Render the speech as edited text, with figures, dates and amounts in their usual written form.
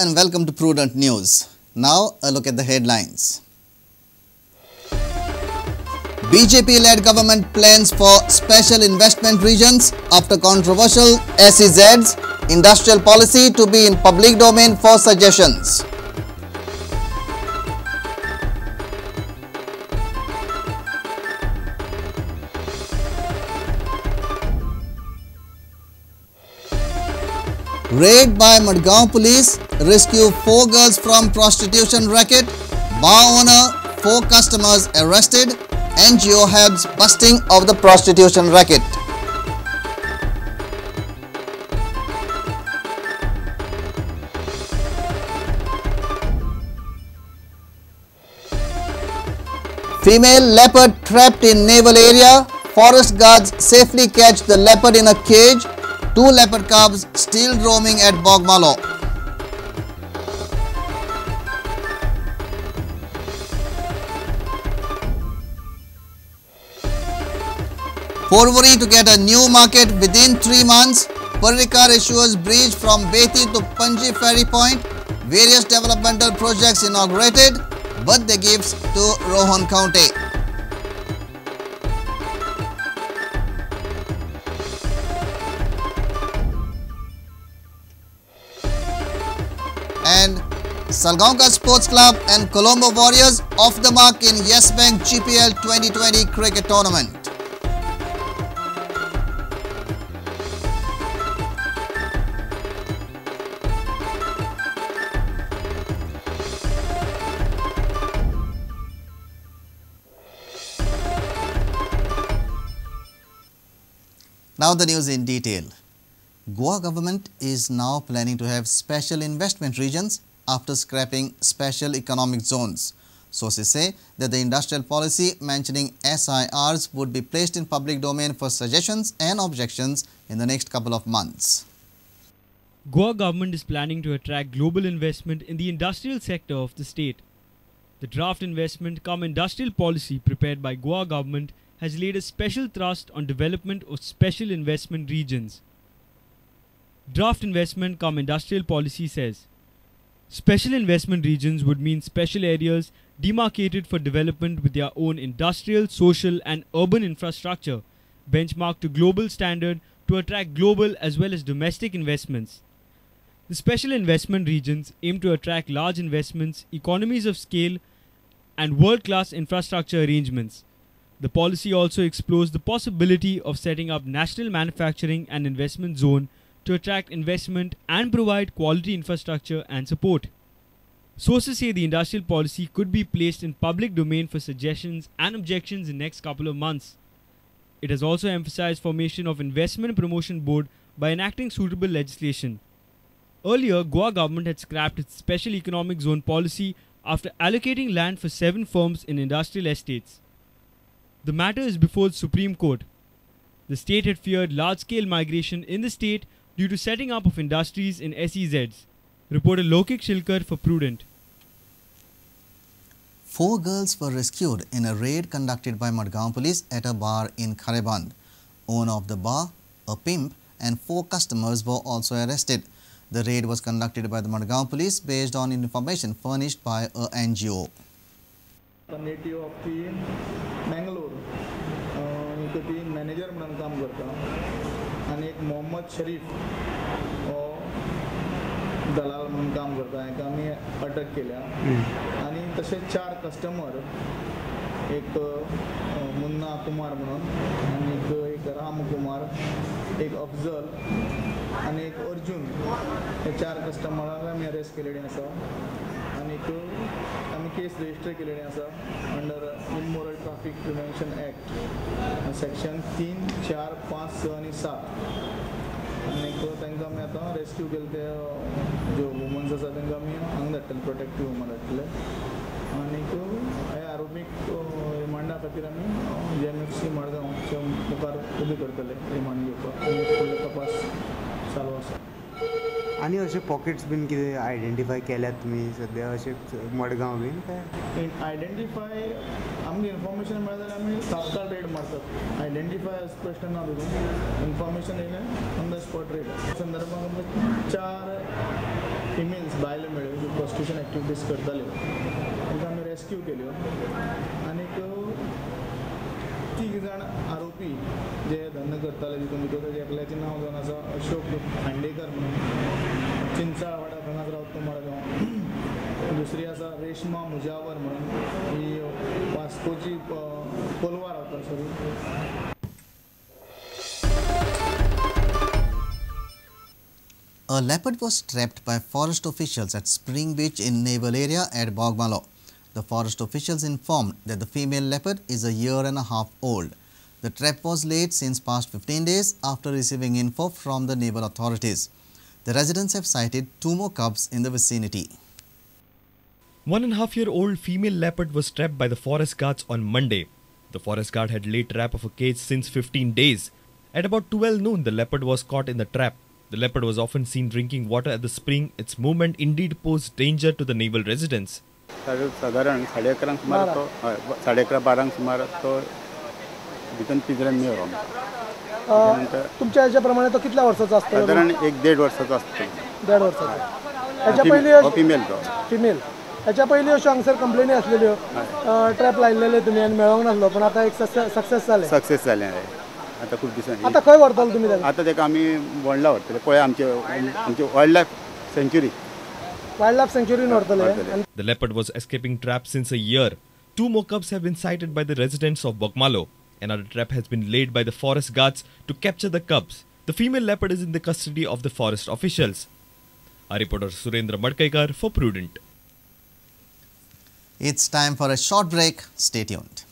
and welcome to Prudent News. Now a look at the headlines. BJP-led government plans for special investment regions after controversial SEZ's industrial policy to be in public domain for suggestions. Raid by Madgaon police, rescue 4 girls from prostitution racket, bar owner, 4 customers arrested, NGO helps busting of the prostitution racket. Female leopard trapped in naval area, forest guards safely catch the leopard in a cage. 2 leopard cubs still roaming at Bogmalo. Porvory to get a new market within 3 months. Parrikar issues bridge from Beti to Panji Ferry Point. Various developmental projects inaugurated. Birthday gifts to Rohan County. And Salgaonka Sports Club and Colombo Warriors off the mark in Yes Bank GPL 2020 cricket tournament. Now the news in detail. Goa government is now planning to have special investment regions after scrapping special economic zones. Sources say that the industrial policy mentioning SIRs would be placed in public domain for suggestions and objections in the next couple of months. Goa government is planning to attract global investment in the industrial sector of the state. The draft investment cum industrial policy prepared by Goa government has laid a special thrust on development of special investment regions. Draft investment cum industrial policy says, special investment regions would mean special areas demarcated for development with their own industrial, social and urban infrastructure, benchmarked to global standard to attract global as well as domestic investments. The special investment regions aim to attract large investments, economies of scale and world-class infrastructure arrangements. The policy also explores the possibility of setting up national manufacturing and investment zone to attract investment and provide quality infrastructure and support. Sources say the industrial policy could be placed in public domain for suggestions and objections in next couple of months. It has also emphasized formation of investment promotion board by enacting suitable legislation. Earlier, Goa government had scrapped its special economic zone policy after allocating land for 7 firms in industrial estates. The matter is before the Supreme Court. The state had feared large-scale migration in the state due to setting up of industries in SEZs. Reporter Lokik Shilkar for Prudent. 4 girls were rescued in a raid conducted by Madgaon police at a bar in Khareband. Owner of the bar, a pimp and 4 customers were also arrested. The raid was conducted by the Madgaon police based on information furnished by a NGO. A native of the Bangalore, ती manager म्हणून काम करता आणि एक मोहम्मद शरीफ दलाल म्हणून काम करता हाका आमी अटक केल्या आणि तसे 4 कस्टमर एक मुन्ना कुमार म्हणून आणि एक राम कुमार एक अफजल आणि एक अर्जुन हे 4 कस्टमरांक आमी अरेस्ट केलेली आसा आणि आमी केस रजिस्टर केलेली आसा under immoral traffic prevention act section 3, 4, 5, 6 आणि 7 आणि तांकां आमी आतां रेस्क्यू केले ते ज्यो वुमन्स आसा तांकां आमी हांगा धाडटले प्रोटेक्टीव होमान धाडटले आणि हे आरोपीक रिमांडा खातीर आमी JMFC मडगांवच्या मुखार उबी करतले रिमांड घेवपाक आनी फुडलो तपास चालू आसा. आणि असे पॉकेट्स बीन कितें आयडेंटिफाय केल्यात तुमी सद्या अशे मडगांव बीन काय आयडेंटिफाय आमकां इन्फॉर्मेशन मेळ्ळें जाल्यार आमी तात्काळ रेड मारतात. आयडेंटिफाय स्पश्ट ना तितून इन्फॉर्मेशन येयलें ऑन द स्पॉट रेड संदर्भांत आमकां 4 फिमेल्स 5 बायलो मेळ्यो ज्यो प्रॉस्टिट्यूशन एक्टिविटीज करताल्यो तांकां आमी रेस्क्यू केल्यो आनीक 3 जाण आरोपी जे धंदो करताले तितून भितर एकल्याचें नांव जावन आसा अशोक खांडेकर म्हणून चिंचाळ वाड्यार हांगाच रावता मडगांव. दुसरी आसा रेश्मा मुजावर म्हणून ही वास्कोची कोलवा रावता sorry. A leopard was trapped by forest officials at Spring Beach in naval area at Bogmalo. The forest officials informed that the female leopard is a year and a half old. The trap was laid since past 15 days after receiving info from the naval authorities. The residents have sighted 2 more cubs in the vicinity. 1.5-year-old female leopard was trapped by the forest guards on Monday. The forest guard had laid trap of a cage since 15 days. At about 12 noon, the leopard was caught in the trap. The leopard was often seen drinking water at the spring. Its movement indeed posed danger to the naval residents. साधारण 11:30 सुमार तो 11:30-12 सुमार तो भितर पिंजऱ्यान मेलो. तुमच्या ह्याच्याप्रमाणे तो कितल्या वर्षाचा असतो? साधारण 1-1.5 वर्षाचा असतो. 1.5 वर्षाचा. ह्याच्या पयलीं फिमेल तो फिमेल. ह्याच्या पयलीं अश्यो हांगसर कंप्लेनी आसलेल्यो ट्रॅप लायलेले तुमी आनी मेळोंक नासलो, पण आतां एक सक्सेस जालें. सक्सेस जालें आता खूप दिसांनी. आता खंय व्हरताले तुमी ताका? आता तेका आमी बोंडला व्हरतले. पळय आमचे वायल्ड लायफ सँच्युरी. वायल्ड लायफ सँच्युरीन व्हरतले. The leopard was escaping traps since a year. 2 more cubs have been sighted by the residents of Bogmalo. Another trap has been laid by the forest guards to capture the cubs. The female leopard is in the custody of the forest officials. Our reporter Surendra Madkaikar for Prudent. It's time for a short break. Stay tuned.